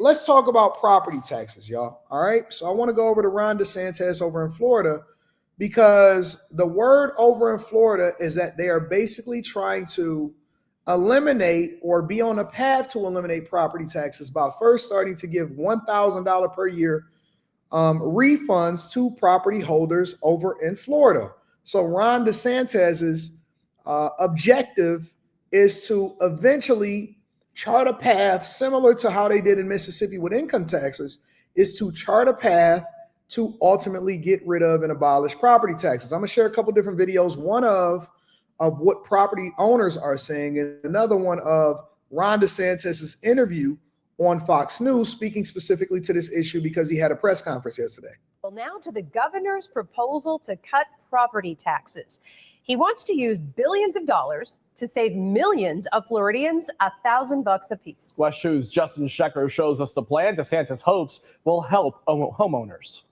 let's talk about property taxes, y'all. All right. So I want to go over to Ron DeSantis over in Florida, because the word over in Florida is that they are basically trying to eliminate or be on a path to eliminate property taxes by first starting to give $1,000 per year refunds to property holders over in Florida. So Ron DeSantis's objective is to eventually chart a path similar to how they did in Mississippi with income taxes, is to chart a path to ultimately get rid of and abolish property taxes. I'm gonna share a couple different videos, one of what property owners are saying, and another one of Ron DeSantis's interview on Fox News, speaking specifically to this issue because he had a press conference yesterday. Well, now to the governor's proposal to cut property taxes. He wants to use billions of dollars to save millions of Floridians $1,000 apiece. West 2's Justin Shecker shows us the plan DeSantis hopes will help homeowners.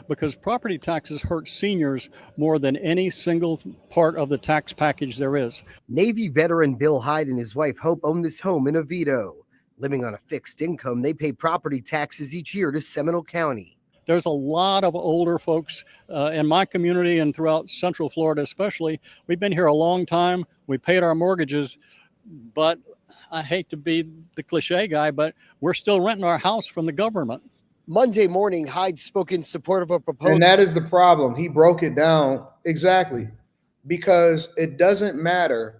Because property taxes hurt seniors more than any single part of the tax package there is. Navy veteran Bill Hyde and his wife Hope own this home in Oviedo. Living on a fixed income, they pay property taxes each year to Seminole County. There's a lot of older folks in my community and throughout Central Florida especially. We've been here a long time. We paid our mortgages, but I hate to be the cliche guy, but we're still renting our house from the government. Monday morning, Hyde spoke in support of a proposal. And that is the problem. He broke it down exactly, because it doesn't matter.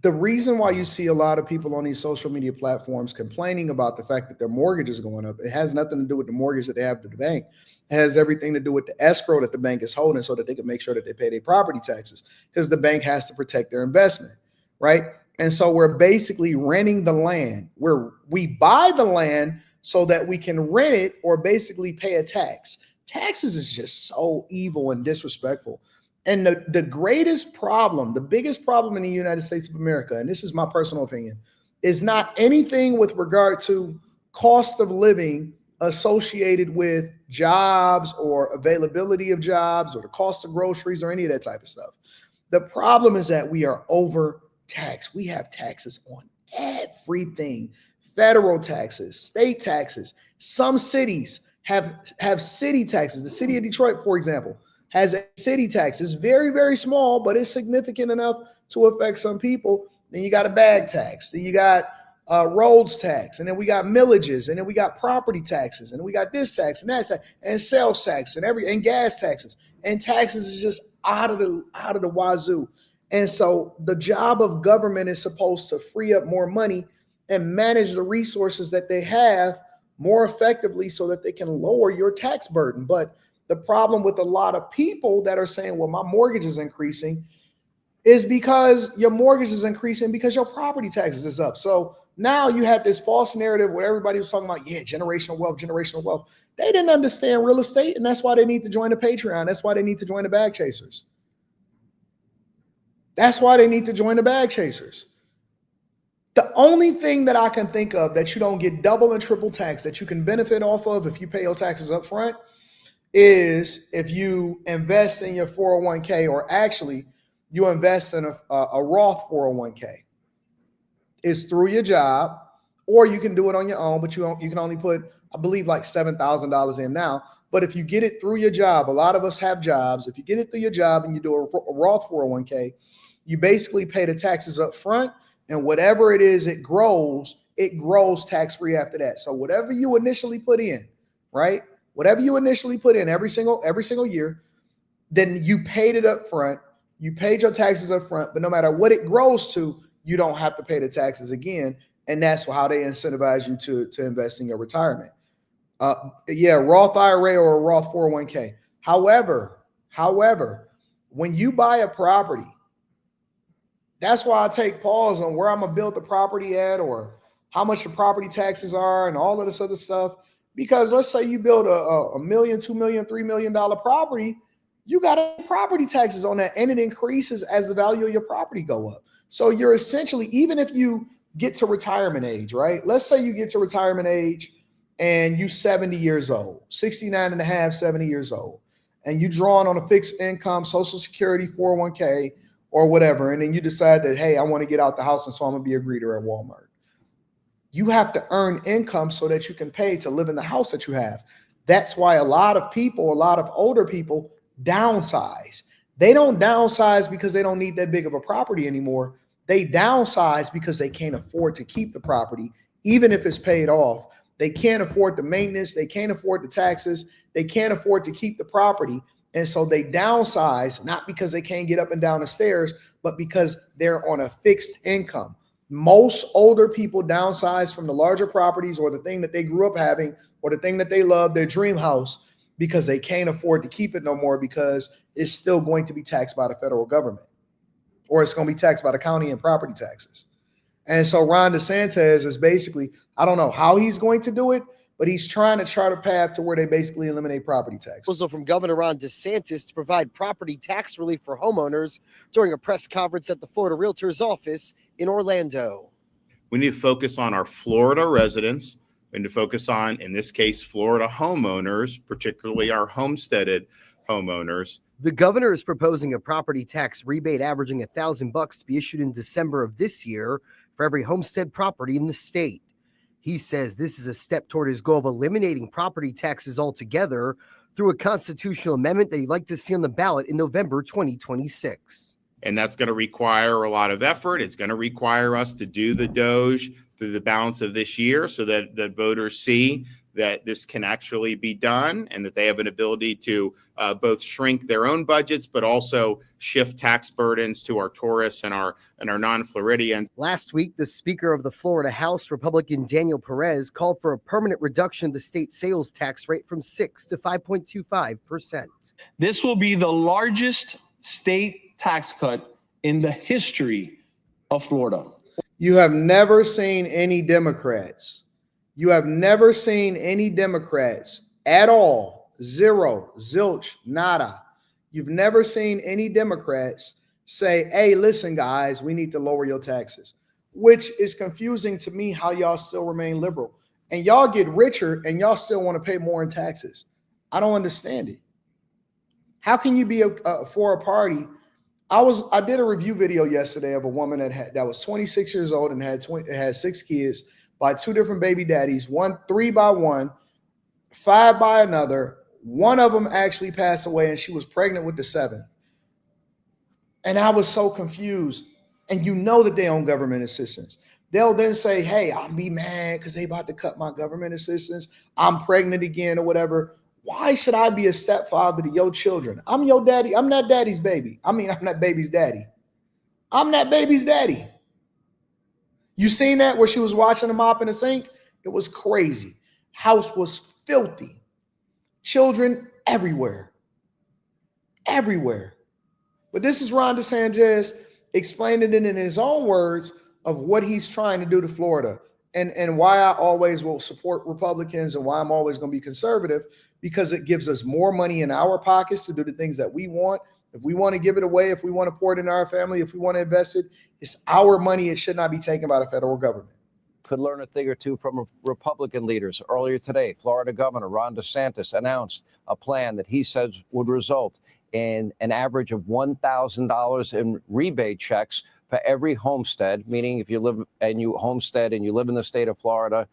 The reason why you see a lot of people on these social media platforms complaining about the fact that their mortgage is going up, it has nothing to do with the mortgage that they have to the bank. It has everything to do with the escrow that the bank is holding so that they can make sure that they pay their property taxes, because the bank has to protect their investment, right? And so we're basically renting the land, where we buy the land so that we can rent it or basically pay a tax. Taxes is just so evil and disrespectful. And the greatest problem, the biggest problem in the United States of America, and this is my personal opinion, is not anything with regard to cost of living associated with jobs or availability of jobs or the cost of groceries or any of that type of stuff. The problem is that we are overtaxed. We have taxes on everything: federal taxes, state taxes. Some cities have city taxes. The city of Detroit, for example, has a city tax. It's very, very small, but it's significant enough to affect some people. Then you got a bag tax. Then you got roads tax. And then we got millages. And then we got property taxes. And we got this tax and that tax and sales tax and gas taxes. And taxes is just out of the wazoo. And so the job of government is supposed to free up more money and manage the resources that they have more effectively so that they can lower your tax burden. But the problem with a lot of people that are saying, well, my mortgage is increasing, is because your mortgage is increasing because your property taxes is up. So now you had this false narrative where everybody was talking about, yeah, generational wealth, generational wealth. They didn't understand real estate, and that's why they need to join the Patreon. That's why they need to join the Bag Chasers. That's why they need to join the Bag Chasers. The only thing that I can think of that you don't get double and triple tax that you can benefit off of if you pay your taxes up front is if you invest in your 401k, or actually you invest in a Roth 401k. It's through your job, or you can do it on your own, but you can only put, I believe, like $7,000 in now. But if you get it through your job, a lot of us have jobs. If you get it through your job and you do a Roth 401k, you basically pay the taxes up front, and whatever it is, it grows tax-free after that. So whatever you initially put in, right? Whatever you initially put in every single year, then you paid it up front. You paid your taxes up front, but no matter what it grows to, you don't have to pay the taxes again. And that's how they incentivize you to invest in your retirement. Roth IRA or a Roth 401k. However, when you buy a property, that's why I take pause on where I'm gonna build the property at, or how much the property taxes are and all of this other stuff. Because let's say you build a $1 million, $2 million, $3 million property, you got property taxes on that, and it increases as the value of your property go up. So you're essentially, even if you get to retirement age, right? Let's say you get to retirement age and you 70 years old, 69 and a half, 70 years old, and you drawing on a fixed income, Social Security, 401k, or whatever, and then you decide that, hey, I want to get out the house, and so I'm gonna be a greeter at Walmart. You have to earn income so that you can pay to live in the house that you have. That's why a lot of people, a lot of older people, downsize. They don't downsize because they don't need that big of a property anymore. They downsize because they can't afford to keep the property, even if it's paid off. They can't afford the maintenance. They can't afford the taxes. They can't afford to keep the property. And so they downsize, not because they can't get up and down the stairs, but because they're on a fixed income. Most older people downsize from the larger properties or the thing that they grew up having or the thing that they love, their dream house, because they can't afford to keep it no more because it's still going to be taxed by the federal government, or it's going to be taxed by the county and property taxes. And so Ron DeSantis is basically, I don't know how he's going to do it, but he's trying to chart a path to where they basically eliminate property taxes. Proposal from Governor Ron DeSantis to provide property tax relief for homeowners during a press conference at the Florida Realtor's office in Orlando. We need to focus on our Florida residents. We need to focus on, in this case, Florida homeowners, particularly our homesteaded homeowners. The governor is proposing a property tax rebate averaging $1,000 to be issued in December of this year for every homestead property in the state. He says this is a step toward his goal of eliminating property taxes altogether through a constitutional amendment that he'd like to see on the ballot in November 2026. And that's going to require a lot of effort. It's going to require us to do the Doge through the balance of this year so that the voters see that this can actually be done and that they have an ability to both shrink their own budgets, but also shift tax burdens to our tourists and our non-Floridians. Last week, the Speaker of the Florida House, Republican Daniel Perez, called for a permanent reduction of the state sales tax rate from 6 to 5.25%. This will be the largest state tax cut in the history of Florida. You have never seen any Democrats. You have never seen any Democrats at all. Zero, zilch, nada. You've never seen any Democrats say, hey, listen, guys, we need to lower your taxes, which is confusing to me how y'all still remain liberal. And y'all get richer and y'all still want to pay more in taxes. I don't understand it. How can you be for a party? I did a review video yesterday of a woman that was 26 years old and had 6 kids by 2 different baby daddies, 3 by one, 5 by another. One of them actually passed away and she was pregnant with the 7th. And I was so confused. And you know that they own government assistance. They'll then say, hey, I'll be mad because they about to cut my government assistance. I'm pregnant again or whatever. Why should I be a stepfather to your children? I'm your daddy. I'm not daddy's baby. I'm not baby's daddy. I'm not baby's daddy. You seen that where she was watching the mop in the sink? It was crazy. House was filthy. Children everywhere. Everywhere. But this is Ron DeSantis explaining it in his own words of what he's trying to do to Florida and why I always will support Republicans and why I'm always going to be conservative, because it gives us more money in our pockets to do the things that we want. If we want to give it away, if we want to pour it into our family, if we want to invest it, it's our money. It should not be taken by the federal government. Could learn a thing or two from Republican leaders. Earlier today, Florida Governor Ron DeSantis announced a plan that he says would result in an average of $1,000 in rebate checks for every homestead, meaning if you live and you homestead and you live in the state of Florida,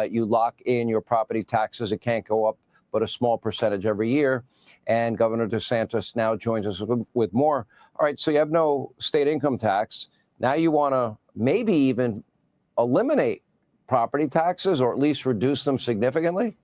you lock in your property taxes. It can't go up but a small percentage every year. And Governor DeSantis now joins us with more. All right, so you have no state income tax. Now you want to maybe even eliminate property taxes or at least reduce them significantly?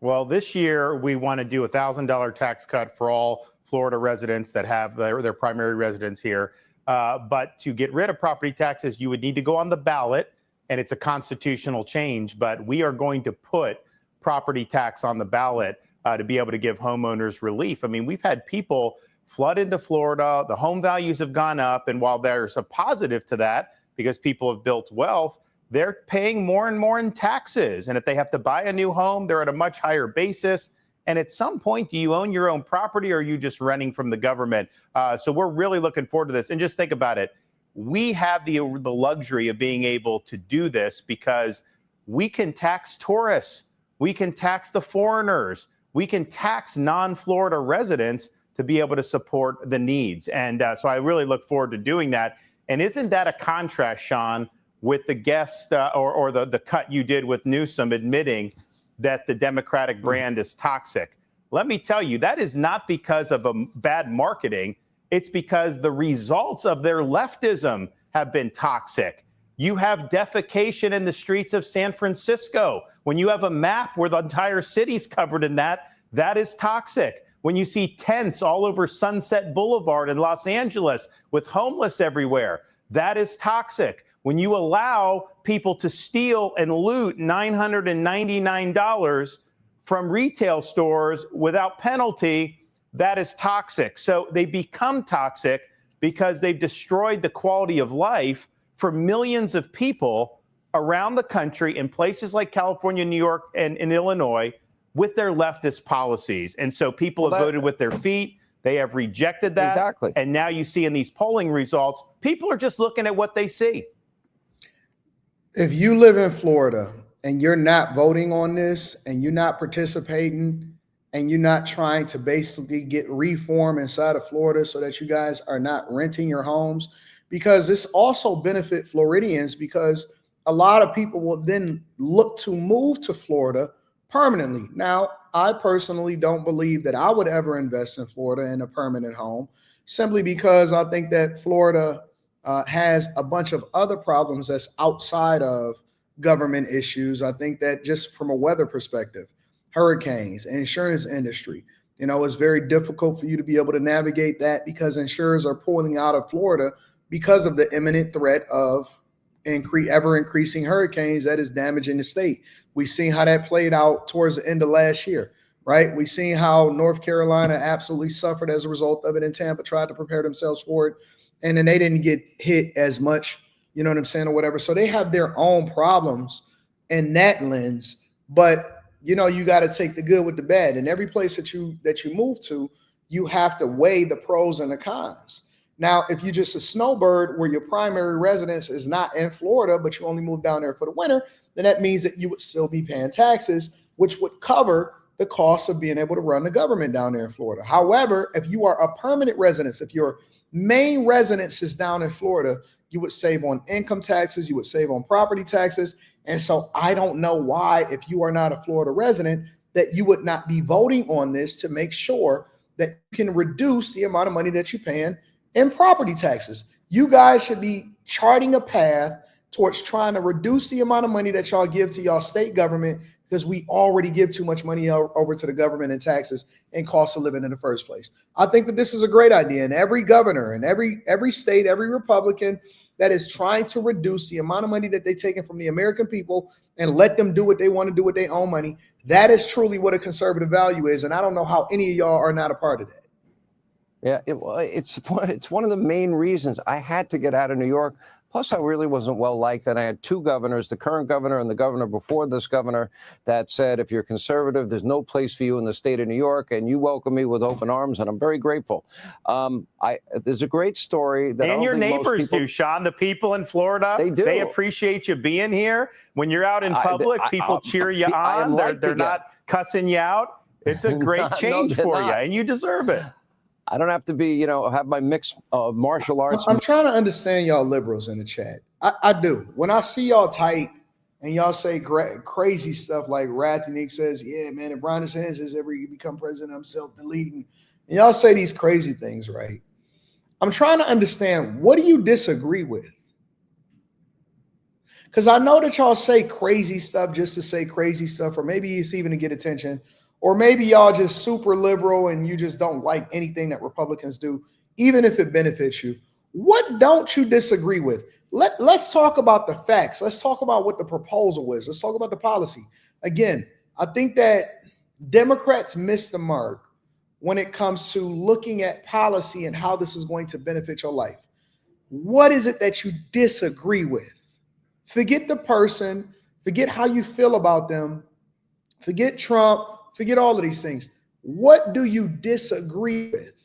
Well, this year we want to do a $1,000 tax cut for all Florida residents that have their primary residence here. But to get rid of property taxes, you would need to go on the ballot, and it's a constitutional change. But we are going to put property tax on the ballot to be able to give homeowners relief. I mean, we've had people flood into Florida. The home values have gone up. And while there's a positive to that, because people have built wealth, they're paying more and more in taxes. And if they have to buy a new home, they're at a much higher basis. And at some point, do you own your own property or are you just renting from the government? So we're really looking forward to this. And just think about it. We have the luxury of being able to do this because we can tax tourists. We can tax the foreigners. We can tax non-Florida residents to be able to support the needs. And so I really look forward to doing that. And isn't that a contrast, Sean, with the guest or the cut you did with Newsom admitting that the Democratic brand is toxic? Let me tell you, that is not because of bad marketing. It's because the results of their leftism have been toxic. You have defecation in the streets of San Francisco. When you have a map where the entire city's covered in that, that is toxic. When you see tents all over Sunset Boulevard in Los Angeles with homeless everywhere, that is toxic. When you allow people to steal and loot $999 from retail stores without penalty, that is toxic. So they become toxic because they've destroyed the quality of life for millions of people around the country in places like California, New York, and in Illinois with their leftist policies. And so people have voted with their feet. They have rejected that. Exactly. And now you see in these polling results, people are just looking at what they see. If you live in Florida and you're not voting on this and you're not participating and you're not trying to basically get reform inside of Florida so that you guys are not renting your homes, because this also benefit Floridians, because a lot of people will then look to move to Florida permanently. Now, I personally don't believe that I would ever invest in Florida in a permanent home, simply because I think that Florida has a bunch of other problems that's outside of government issues. I think that just from a weather perspective, hurricanes, insurance industry, it's very difficult for you to be able to navigate that because insurers are pulling out of Florida because of the imminent threat of ever increasing hurricanes that is damaging the state. We've seen how that played out towards the end of last year, right? We've seen how North Carolina absolutely suffered as a result of it, and Tampa tried to prepare themselves for it, and then they didn't get hit as much, you know what I'm saying, or whatever. So they have their own problems in that lens, but you got to take the good with the bad. And every place that you move to, you have to weigh the pros and the cons. Now, if you're just a snowbird where your primary residence is not in Florida, but you only move down there for the winter, then that means that you would still be paying taxes, which would cover the cost of being able to run the government down there in Florida. However, if you are a permanent resident, if your main residence is down in Florida, you would save on income taxes, you would save on property taxes. And so I don't know why, if you are not a Florida resident, that you would not be voting on this to make sure that you can reduce the amount of money that you're paying in property taxes. You guys should be charting a path towards trying to reduce the amount of money that y'all give to y'all state government, because we already give too much money over to the government in taxes and cost of living in the first place. I think that this is a great idea, and every governor and every state, every Republican that is trying to reduce the amount of money that they're taking from the American people and let them do what they want to do with their own money, that is truly what a conservative value is. And I don't know how any of y'all are not a part of that. Yeah, it's one of the main reasons I had to get out of New York. Plus, I really wasn't well liked. And I had two governors, the current governor and the governor before this governor, that said, if you're conservative, there's no place for you in the state of New York. And you welcome me with open arms, and I'm very grateful. There's a great story that and your neighbors do, Sean. The people in Florida, they do. They appreciate you being here. When you're out in public, people cheer you on. They're not cussing you out. It's a great change for you, and you deserve it. I don't have to be, have my mixed martial arts. I'm trying to understand y'all liberals in the chat. I do. When I see y'all type and y'all say crazy stuff like Rathanik says, yeah, man, if Ron DeSantis ever become president, I'm self-deleting. And y'all say these crazy things, right? I'm trying to understand, what do you disagree with? Because I know that y'all say crazy stuff just to say crazy stuff, or maybe it's even to get attention. Or maybe y'all just super liberal and you just don't like anything that Republicans do, even if it benefits you. What don't you disagree with? Let's talk about the facts. Let's talk about what the proposal is. Let's talk about the policy. Again, I think that Democrats miss the mark when it comes to looking at policy and how this is going to benefit your life. What is it that you disagree with? Forget the person, forget how you feel about them, forget Trump, forget all of these things. What do you disagree with?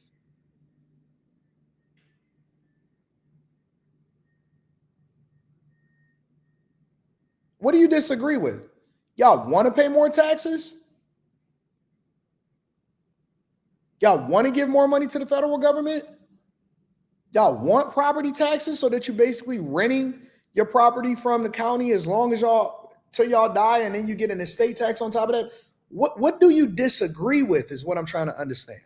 What do you disagree with? Y'all want to pay more taxes? Y'all want to give more money to the federal government? Y'all want property taxes so that you're basically renting your property from the county as long as y'all till y'all die, and then you get an estate tax on top of that? What do you disagree with is what I'm trying to understand.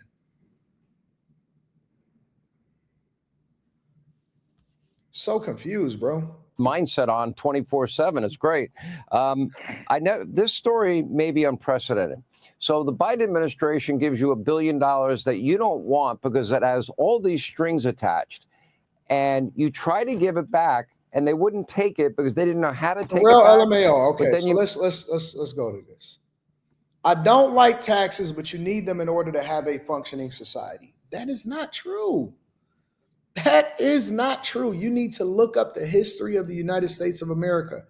So confused, bro. Mindset on 24/7. It's great. I know this story may be unprecedented. So the Biden administration gives you $1 billion that you don't want because it has all these strings attached, and you try to give it back, and they wouldn't take it because they didn't know how to take it back. LMAO. Okay, then so let's go to this. I don't like taxes, but you need them in order to have a functioning society. That is not true. That is not true. You need to look up the history of the United States of America.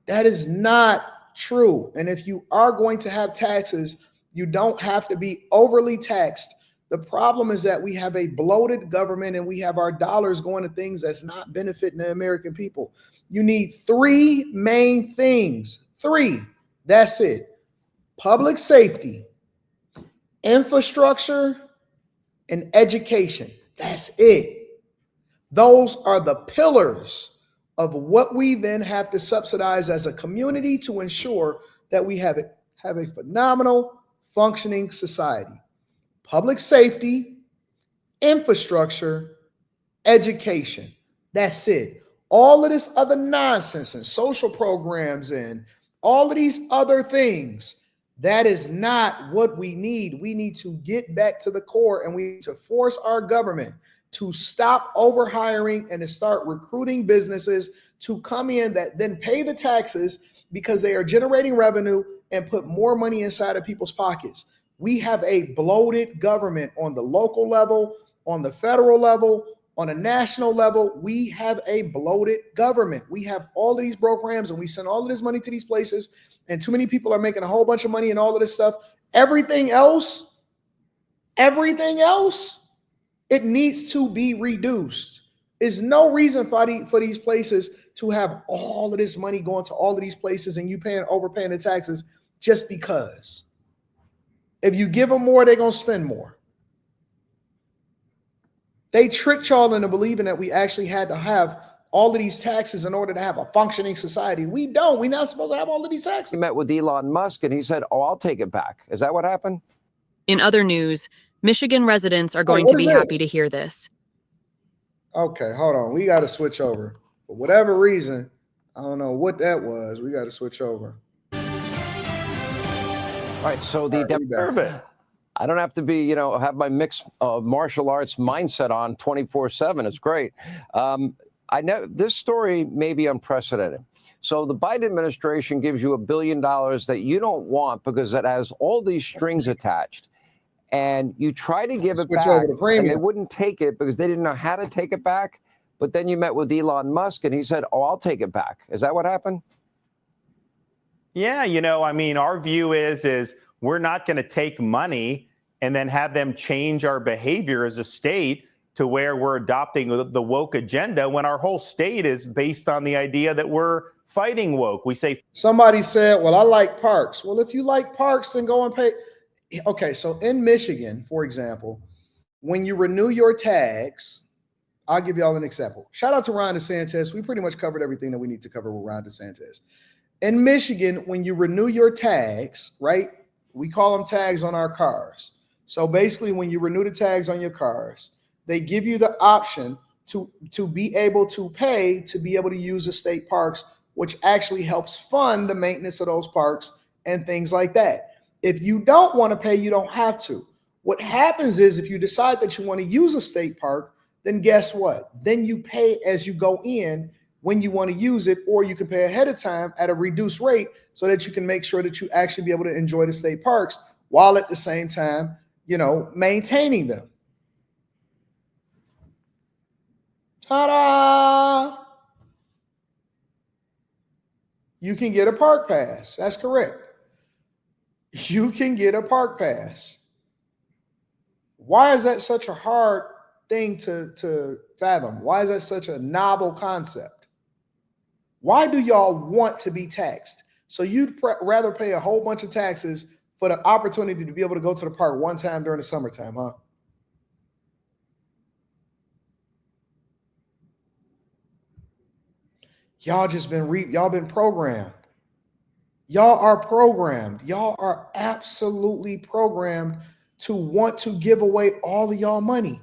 That is not true. And if you are going to have taxes, you don't have to be overly taxed. The problem is that we have a bloated government and we have our dollars going to things that's not benefiting the American people. You need three main things. Three. That's it. Public safety, infrastructure, and education. That's it. Those are the pillars of what we then have to subsidize as a community to ensure that we have a phenomenal functioning society. Public safety, infrastructure, education. That's it. All of this other nonsense and social programs and all of these other things, that is not what we need. We need to get back to the core, and we need to force our government to stop overhiring and to start recruiting businesses to come in that then pay the taxes because they are generating revenue and put more money inside of people's pockets. We have a bloated government on the local level, on the federal level, on a national level. We have a bloated government. We have all of these programs and we send all of this money to these places, and too many people are making a whole bunch of money and all of this stuff. Everything else, it needs to be reduced. There's no reason for these places to have all of this money going to all of these places and you overpaying the taxes just because. If you give them more, they're going to spend more. They tricked y'all into believing that we actually had to have all of these taxes in order to have a functioning society. We don't. We're not supposed to have all of these taxes. He met with Elon Musk and he said, "Oh, I'll take it back." Is that what happened? In other news, Michigan residents are going to be happy to hear this. Okay, hold on. We got to switch over. For whatever reason, I don't know what that was. We got to switch over. All right, so I don't have to be, have my mixed martial arts mindset on 24/7. It's great. I know this story may be unprecedented. So the Biden administration gives you $1 billion that you don't want because it has all these strings attached, and you try to give it back, and they wouldn't take it because they didn't know how to take it back. But then you met with Elon Musk, and he said, "Oh, I'll take it back." Is that what happened? Yeah, our view is we're not going to take money and then have them change our behavior as a state to where we're adopting the woke agenda when our whole state is based on the idea that we're fighting woke. We say somebody said, "Well, I like parks." Well, if you like parks, then go and pay. Okay, so in Michigan, for example, when you renew your tags, I'll give you all an example. Shout out to Ron DeSantis. We pretty much covered everything that we need to cover with Ron DeSantis. In Michigan, when you renew your tags, right? We call them tags on our cars. So basically, when you renew the tags on your cars, they give you the option to be able to pay to be able to use the state parks, which actually helps fund the maintenance of those parks and things like that. If you don't want to pay, you don't have to. What happens is if you decide that you want to use a state park, then guess what? Then you pay as you go in when you want to use it, or you can pay ahead of time at a reduced rate so that you can make sure that you actually be able to enjoy the state parks while at the same time, maintaining them. Ta-da! You can get a park pass. That's correct. You can get a park pass. Why is that such a hard thing to fathom? Why is that such a novel concept? Why do y'all want to be taxed? So you'd rather pay a whole bunch of taxes for the opportunity to be able to go to the park one time during the summertime, huh? Y'all just y'all been programmed. Y'all are programmed. Y'all are absolutely programmed to want to give away all of y'all money.